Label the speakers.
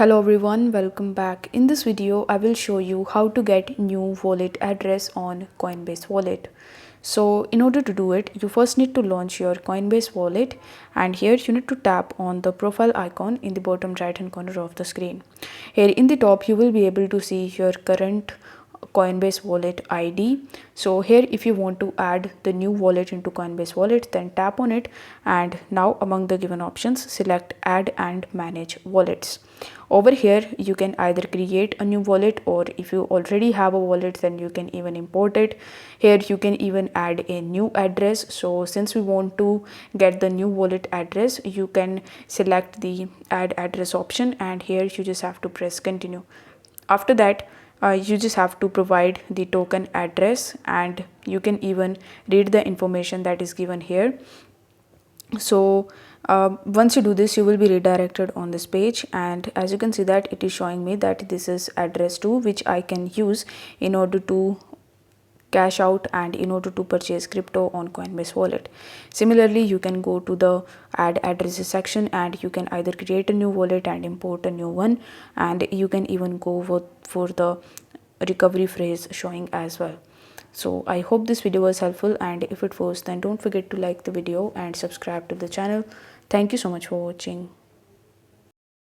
Speaker 1: Hello everyone, welcome back. In this video, I will show you how to get new wallet address on Coinbase wallet. So in order to do it, you first need to launch your Coinbase wallet, and here you need to tap on the profile icon in the bottom right hand corner of the screen. Here in the top, you will be able to see your current Coinbase wallet ID. So here if you want to add the new wallet into Coinbase wallet, then tap on it, and now among the given options select add and manage wallets. Over here you can either create a new wallet, or if you already have a wallet then you can even import it. Here you can even add a new address. So since we want to get the new wallet address, you can select the add address option, and here you just have to press continue. After that, you just have to provide the token address, and you can even read the information that is given here. So once you do this, you will be redirected on this page, and as you can see that it is showing me that this is address 2, which I can use in order to cash out and in order to purchase crypto on Coinbase wallet. Similarly, you can go to the add addresses section, and you can either create a new wallet and import a new one, and you can even go for the recovery phrase showing as well. So I hope this video was helpful, and if it was, then don't forget to like the video and subscribe to the channel. Thank you so much for watching.